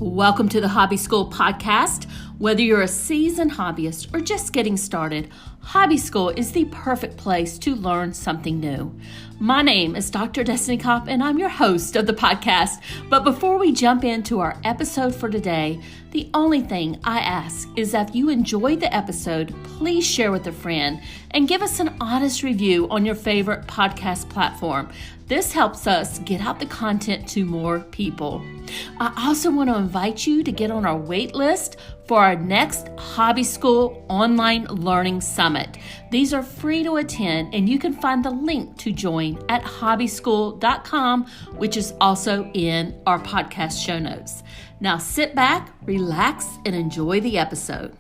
Welcome to the Hobby School podcast. Whether you're a seasoned hobbyist or just getting started, Hobby School is the perfect place to learn something new. My name is Dr. Destiny Kopp, and I'm your host of the podcast. But before we jump into our episode for today, the only thing I ask is that if you enjoyed the episode, please share with a friend and give us an honest review on your favorite podcast platform. This helps us get out the content to more people. I also want to invite you to get on our wait list for our next Hobby School Online Learning Summit. These are free to attend, and you can find the link to join at hobbyschool.com, which is also in our podcast show notes. Now sit back, relax, and enjoy the episode.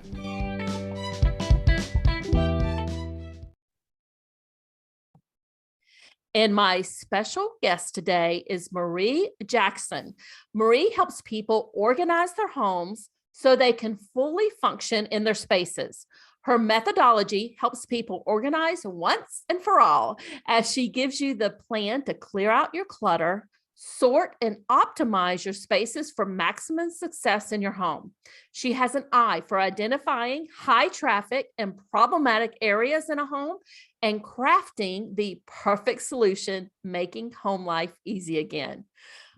And my special guest today is Marie Jackson. Marie helps people organize their homes so they can fully function in their spaces. Her methodology helps people organize once and for all, as she gives you the plan to clear out your clutter, sort and optimize your spaces for maximum success in your home. She has an eye for identifying high traffic and problematic areas in a home and crafting the perfect solution, making home life easy again.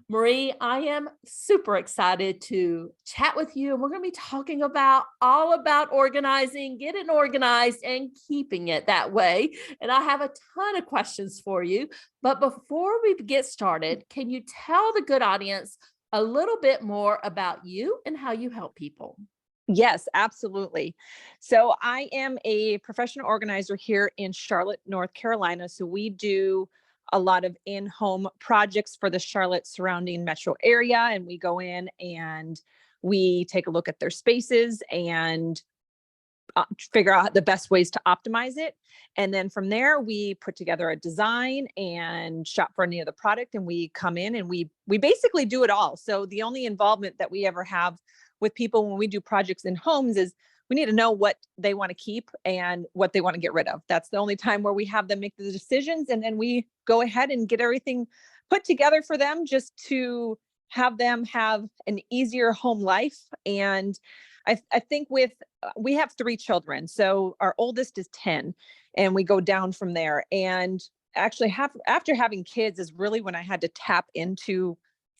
Marie, I am super excited to chat with you. And we're going to be talking all about organizing, getting organized, and keeping it that way. And I have a ton of questions for you. But before we get started, can you tell the good audience a little bit more about you and how you help people? Yes, absolutely. So I am a professional organizer here in Charlotte, North Carolina. So we do a lot of in-home projects for the Charlotte surrounding metro area. And we go in and we take a look at their spaces and figure out the best ways to optimize it. And then from there, we put together a design and shop for any of the product. And we come in and we basically do it all. So the only involvement that we ever have with people when we do projects in homes is we need to know what they want to keep and what they want to get rid of. That's the only time where we have them make the decisions. And then we go ahead and get everything put together for them just to have them have an easier home life. And I think we have 3 children. So our oldest is 10 and we go down from there. And actually after having kids is really when I had to tap into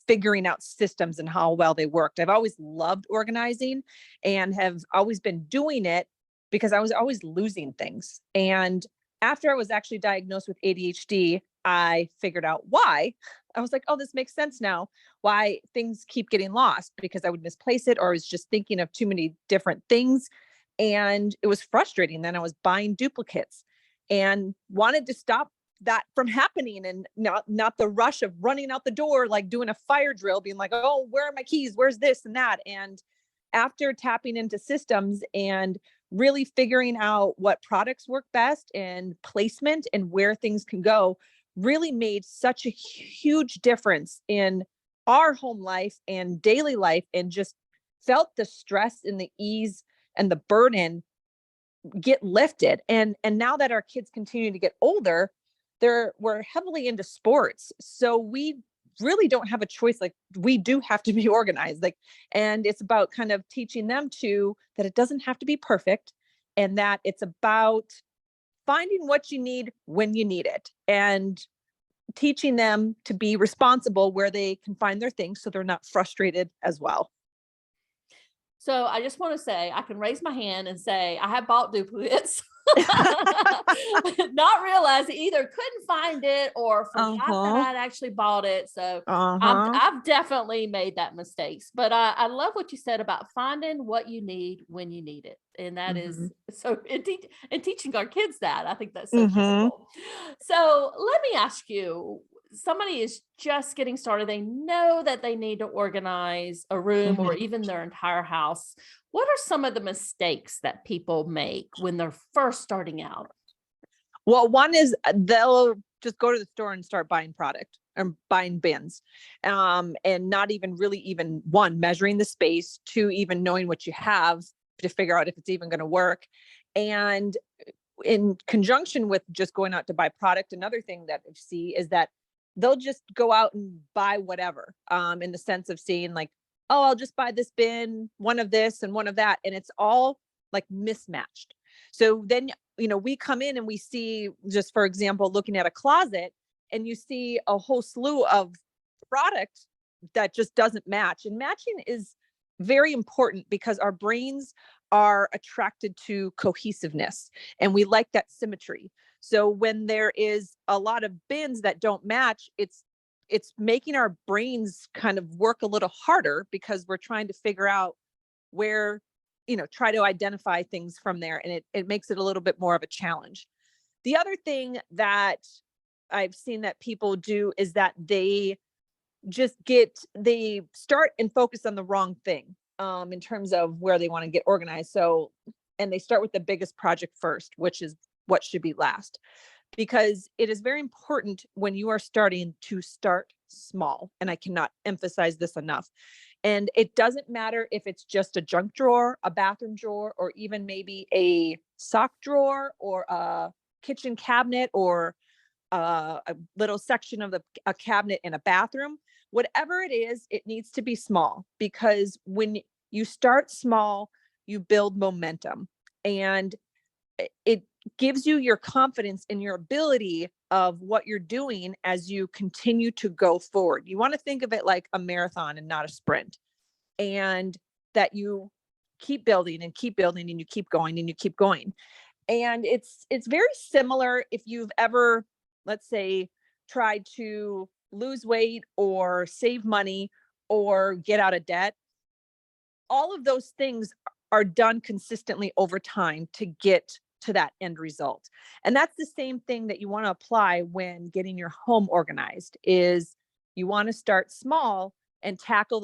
figuring out systems and how well they worked. I've always loved organizing and have always been doing it because I was always losing things. And after I was actually diagnosed with ADHD, I figured out why. I was like, oh, this makes sense now, why things keep getting lost, because I would misplace it or I was just thinking of too many different things. And it was frustrating. Then I was buying duplicates and wanted to stop that from happening, and not the rush of running out the door, like doing a fire drill, being like, oh, where are my keys? Where's this and that? And after tapping into systems and really figuring out what products work best and placement and where things can go, really made such a huge difference in our home life and daily life, and just felt the stress and the ease and the burden get lifted. And now that our kids continue to get older, we're heavily into sports. So we really don't have a choice. Like, we do have to be organized. And it's about kind of teaching them that it doesn't have to be perfect, and that it's about finding what you need when you need it, and teaching them to be responsible where they can find their things so they're not frustrated as well. So I just want to say, I can raise my hand and say, I have bought duplicates. Not realizing either couldn't find it or forgot that I'd actually bought it. So I've definitely made that mistakes. But I love what you said about finding what you need when you need it. And that is so, and teaching our kids that, I think that's so critical. So let me ask you, somebody is just getting started. They know that they need to organize a room or even their entire house. What are some of the mistakes that people make when they're first starting out? Well, one is they'll just go to the store and start buying product or buying bins, and not even one, measuring the space, 2, even knowing what you have to figure out if it's even going to work. And in conjunction with just going out to buy product, another thing that I see is that they'll just go out and buy whatever, in the sense of seeing like, oh, I'll just buy this bin, one of this and one of that. And it's all like mismatched. So then, we come in and we see, just for example, looking at a closet, and you see a whole slew of product that just doesn't match. And matching is very important because our brains are attracted to cohesiveness and we like that symmetry. So when there is a lot of bins that don't match, it's making our brains kind of work a little harder because we're trying to figure out where, try to identify things from there. And it makes it a little bit more of a challenge. The other thing that I've seen that people do is that they start and focus on the wrong thing, in terms of where they want to get organized. So, and they start with the biggest project first, which is what should be last, because it is very important when you are starting to start small. And I cannot emphasize this enough. And it doesn't matter if it's just a junk drawer, a bathroom drawer, or even maybe a sock drawer or a kitchen cabinet, or a little section of a cabinet in a bathroom. Whatever it is, it needs to be small, because when you start small, you build momentum, and it gives you your confidence in your ability of what you're doing as you continue to go forward. You want to think of it like a marathon and not a sprint, and that you keep building and keep building and you keep going and you keep going. And it's very similar if you've ever, let's say, tried to lose weight or save money or get out of debt. All of those things are done consistently over time to get to that end result. And that's the same thing that you want to apply when getting your home organized. Is you want to start small and tackle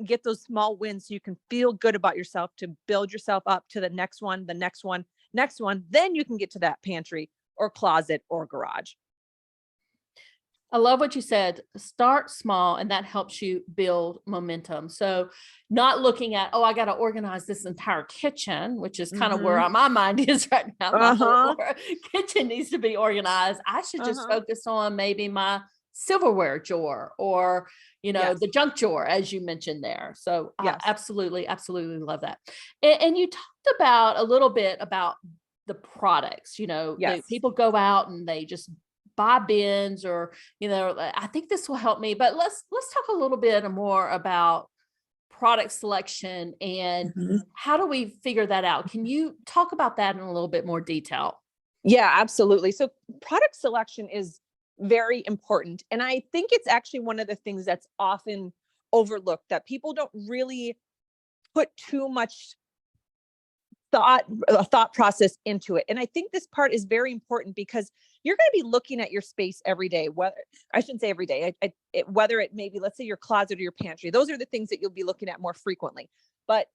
get those small wins so you can feel good about yourself, to build yourself up to the next one, the next one, next one. Then you can get to that pantry or closet or garage. I love what you said. Start small, and that helps you build momentum. So, not looking at, oh, I got to organize this entire kitchen, which is kind of where my mind is right now. My whole kitchen needs to be organized. I should just focus on maybe my silverware drawer, or, the junk drawer, as you mentioned there. So, I absolutely, absolutely love that. And you talked about a little bit about the products. People go out and they just buy bins, or I think this will help me, but let's talk a little bit more about product selection and how do we figure that out. Can you talk about that in a little bit more detail? Yeah, absolutely. So product selection is very important, and I think it's actually one of the things that's often overlooked, that people don't really put too much thought process into it. And I think this part is very important because you're going to be looking at your space every day. Whether I shouldn't say every day, whether it may be, let's say, your closet or your pantry. Those are the things that you'll be looking at more frequently. But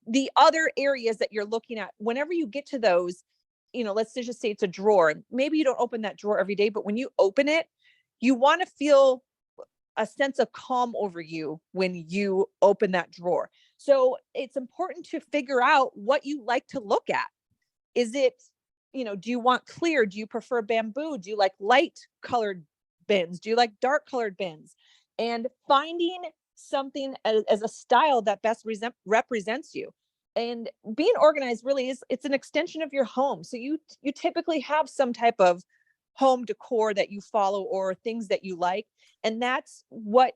the other areas that you're looking at, whenever you get to those, let's just say it's a drawer. Maybe you don't open that drawer every day, but when you open it, you want to feel a sense of calm over you when you open that drawer. So it's important to figure out what you like to look at. Is it, do you want clear? Do you prefer bamboo? Do you like light colored bins? Do you like dark colored bins? And finding something as a style that best represents you. And being organized really it's an extension of your home. So you typically have some type of home decor that you follow or things that you like. And that's what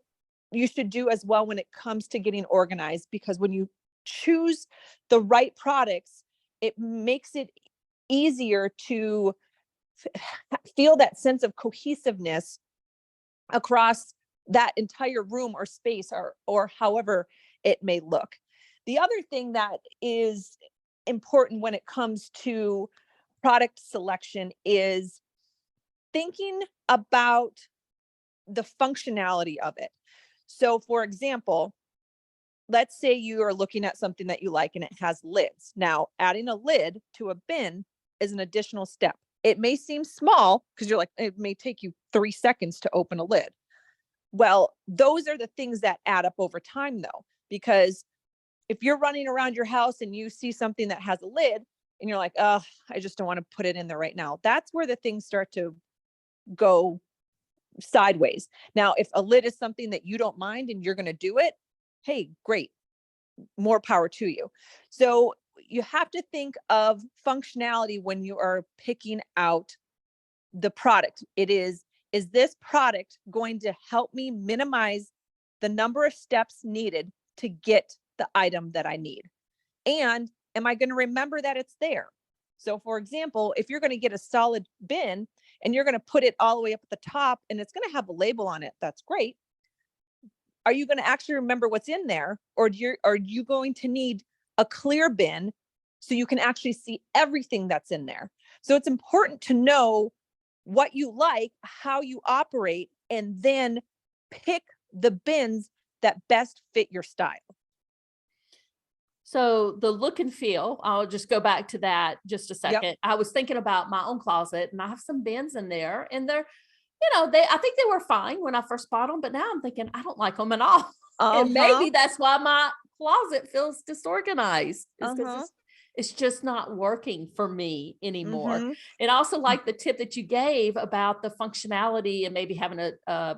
you should do as well when it comes to getting organized, because when you choose the right products, it makes it easier to feel that sense of cohesiveness across that entire room or space, or however it may look. The other thing that is important when it comes to product selection is thinking about the functionality of it. So for example, let's say you are looking at something that you like and it has lids. Now, adding a lid to a bin is an additional step. It may seem small because you're like, it may take you 3 seconds to open a lid. Well, those are the things that add up over time though, because if you're running around your house and you see something that has a lid and you're like, oh, I just don't want to put it in there right now. That's where the things start to go sideways. Now, if a lid is something that you don't mind and you're going to do it, hey, great, more power to you. So you have to think of functionality when you are picking out the product. Is this product going to help me minimize the number of steps needed to get the item that I need? And am I going to remember that it's there? So for example, if you're going to get a solid bin and you're going to put it all the way up at the top and it's going to have a label on it, that's great. Are you going to actually remember what's in there? Or are you going to need a clear bin so you can actually see everything that's in there? So it's important to know what you like, how you operate, and then pick the bins that best fit your style. So the look and feel, I'll just go back to that just a second. Yep. I was thinking about my own closet and I have some bins in there and they're, I think they were fine when I first bought them, but now I'm thinking I don't like them at all. And maybe that's why my closet feels disorganized. Is because Uh-huh. it's just not working for me anymore. Mm-hmm. And I also like the tip that you gave about the functionality and maybe having a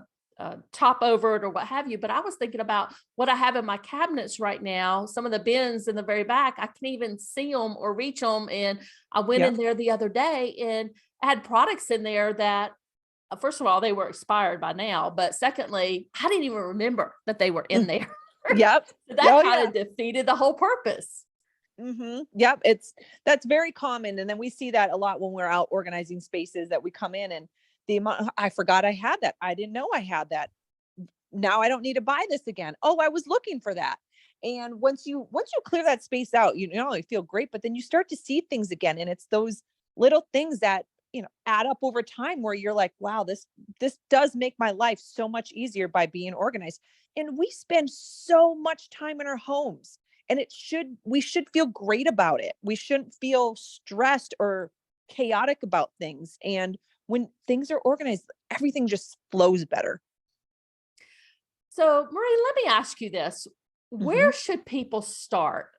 top over it or what have you. But I was thinking about what I have in my cabinets right now. Some of the bins in the very back, I can't even see them or reach them. And I went in there the other day and I had products in there that, first of all, they were expired by now. But secondly, I didn't even remember that they were in there. Yep. So that kind of defeated the whole purpose. Mm-hmm. Yep. That's very common. And then we see that a lot when we're out organizing spaces, that we come in and the amount, I forgot I had that. I didn't know I had that. Now I don't need to buy this again. Oh, I was looking for that. And once you clear that space out, you not only feel great, but then you start to see things again. And it's those little things that, add up over time where you're like, wow, this does make my life so much easier by being organized. And we spend so much time in our homes, and we should feel great about it. We shouldn't feel stressed or chaotic about things. And when things are organized, everything just flows better. So, Marie, let me ask you this. Mm-hmm. Where should people start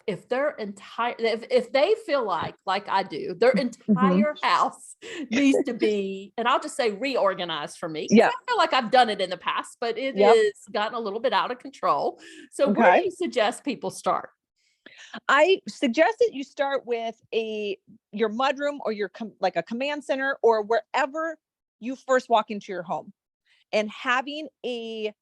if if they feel like I do, their Mm-hmm. entire house needs to be, and I'll just say reorganized for me, because Yeah. I feel like I've done it in the past, but it Yep. is gotten a little bit out of control. So where do Okay. you suggest people start? I suggest that you start with your mudroom or like a command center or wherever you first walk into your home, and having a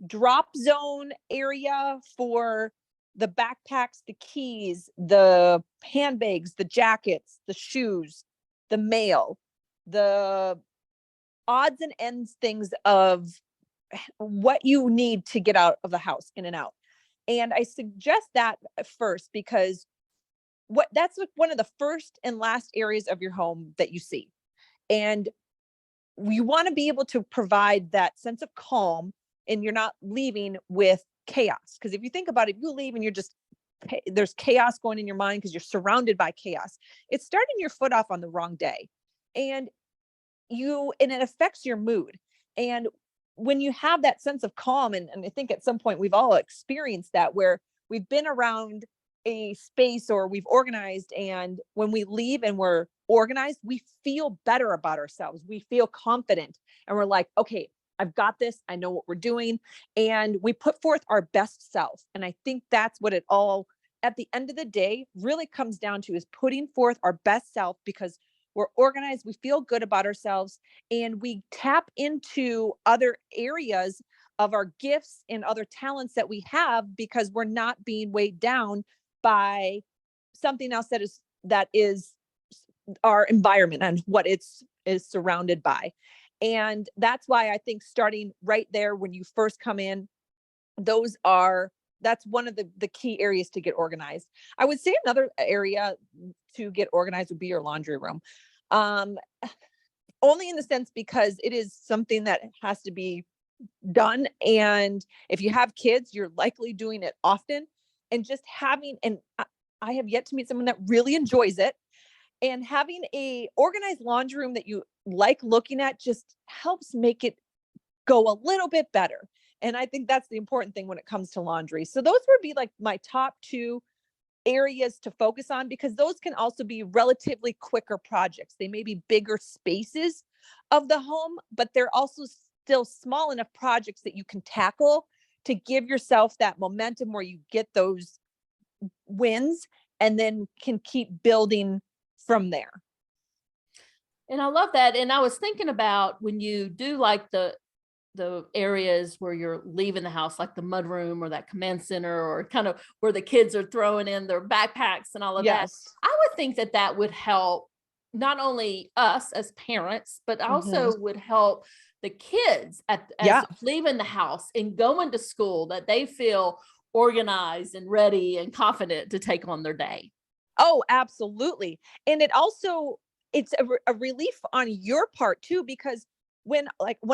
drop zone area for the backpacks, the keys, the handbags, the jackets, the shoes, the mail, the odds and ends things of what you need to get out of the house, in and out. And I suggest that first because that's like one of the first and last areas of your home that you see. And you want to be able to provide that sense of calm, and you're not leaving with chaos. Because if you think about it, if you leave and there's chaos going in your mind because you're surrounded by chaos, it's starting your foot off on the wrong day. And it affects your mood. And when you have that sense of calm, and I think at some point we've all experienced that, where we've been around a space or we've organized, and when we leave and we're organized, we feel better about ourselves. We feel confident and we're like, okay, I've got this. I know what we're doing. And we put forth our best self. And I think that's what it all, at the end of the day, really comes down to, is putting forth our best self, because we're organized, we feel good about ourselves, and we tap into other areas of our gifts and other talents that we have, because we're not being weighed down by something else that is our environment and what is surrounded by. And that's why I think starting right there when you first come in, that's one of the key areas to get organized. I would say another area to get organized would be your laundry room. Um, Only in the sense because it is something that has to be done. And if you have kids, you're likely doing it often. And just I have yet to meet someone that really enjoys it. And having a organized laundry room that you like looking at just helps make it go a little bit better. And I think that's the important thing when it comes to laundry. So those would be like my top two areas to focus on, because those can also be relatively quicker projects. They may be bigger spaces of the home, but they're also still small enough projects that you can tackle to give yourself that momentum where you get those wins and then can keep building from there. And I love that. And I was thinking about when you do like the areas where you're leaving the house, like the mudroom or that command center, or kind of where the kids are throwing in their backpacks and all of that. Yes. I would think that that would help not only us as parents, but also would help the kids as leaving the house and going to school, that they feel organized and ready and confident to take on their day. Oh, absolutely. And it also, it's a relief on your part too, because when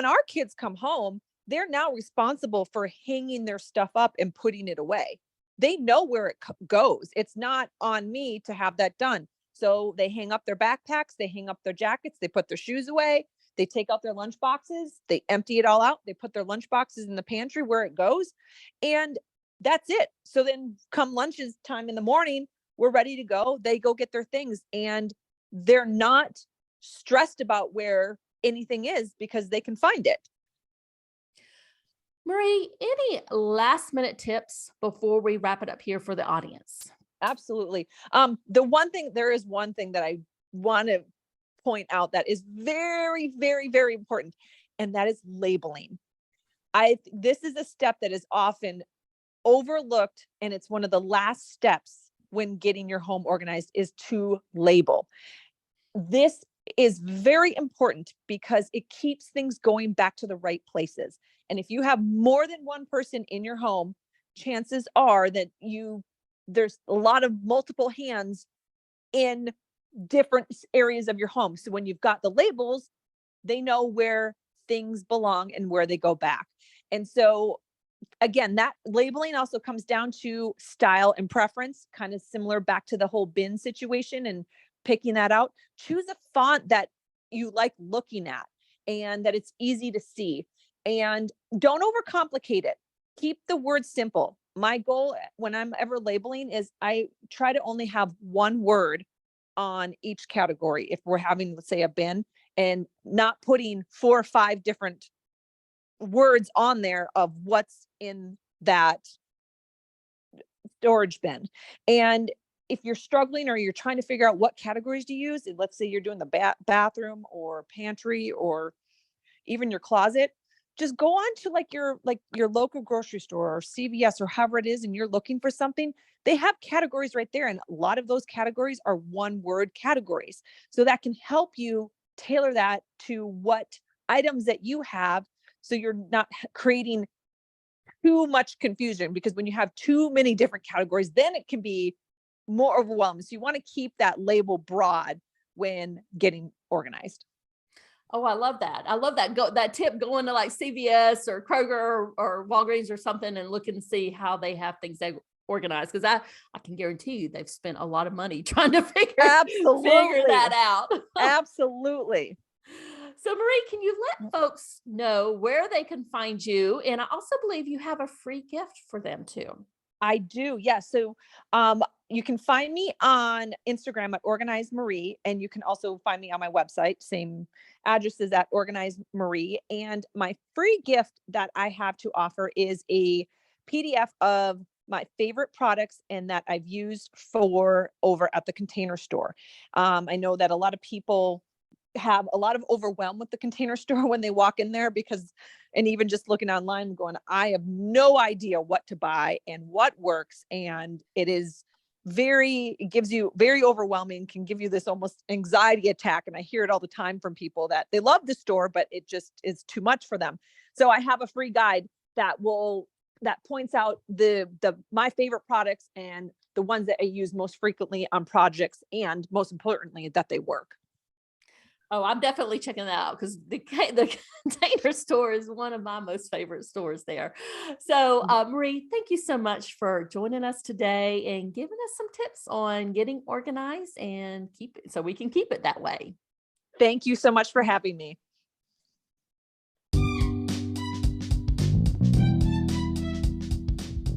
our kids come home, they're now responsible for hanging their stuff up and putting it away. They know where it goes. It's not on me to have that done. So they hang up their backpacks, they hang up their jackets, they put their shoes away, they take out their lunch boxes, they empty it all out, they put their lunch boxes in the pantry where it goes, and that's it. So then come lunches time in the morning, we're ready to go. They go get their things, and they're not stressed about where anything is because they can find it. Marie, any last minute tips before we wrap it up here for the audience? Absolutely. There is one thing that I want to point out that is very, very, very important, and that is labeling. This is a step that is often overlooked, and it's one of the last steps when getting your home organized is to label. This is very important because it keeps things going back to the right places. And if you have more than one person in your home, chances are that there's a lot of multiple hands in different areas of your home. So when you've got the labels, they know where things belong and where they go back. And so again, that labeling also comes down to style and preference, kind of similar back to the whole bin situation and picking that out. Choose a font that you like looking at and that it's easy to see, and don't overcomplicate it. Keep the words simple. My goal when I'm ever labeling is I try to only have one word on each category. If we're having, let's say, a bin, and not putting 4 or 5 different words on there of what's in that storage bin. And if you're struggling or you're trying to figure out what categories to use, and let's say you're doing the bathroom or pantry or even your closet, just go on to your local grocery store or CVS or however it is, and you're looking for something. They have categories right there, and a lot of those categories are one word categories. So that can help you tailor that to what items that you have, so you're not creating too much confusion, because when you have too many different categories, then it can be more overwhelming. So you want to keep that label broad when getting organized. Oh, I love that. I love that. That tip, going to like CVS or Kroger or Walgreens or something and look and see how they have things organized. Because I can guarantee you they've spent a lot of money trying to figure that out. Absolutely. So Marie, can you let folks know where they can find you? And I also believe you have a free gift for them too. I do. Yes. So you can find me on Instagram at Organize Marie, and you can also find me on my website. Same address is at Organize Marie. And my free gift that I have to offer is a PDF of my favorite products and that I've used for over at the Container Store. I know that a lot of people have a lot of overwhelm with the Container Store when they walk in there, and even just looking online going, I have no idea what to buy and what works. And it gives you very overwhelming, can give you this almost anxiety attack. And I hear it all the time from people that they love the store, but it just is too much for them. So I have a free guide that points out my favorite products and the ones that I use most frequently on projects, and most importantly, that they work. Oh, I'm definitely checking that out, because the Container Store is one of my most favorite stores there. So Marie, thank you so much for joining us today and giving us some tips on getting organized and so we can keep it that way. Thank you so much for having me.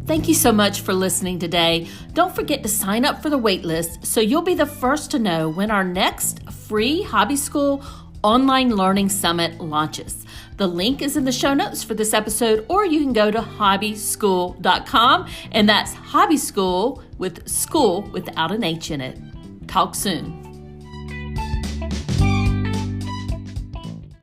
Thank you so much for listening today. Don't forget to sign up for the wait list so you'll be the first to know when our next free HobbySchool online learning summit launches. The link is in the show notes for this episode, or you can go to HobbyScool.com, and that's HobbySchool with school without an H in it. Talk soon.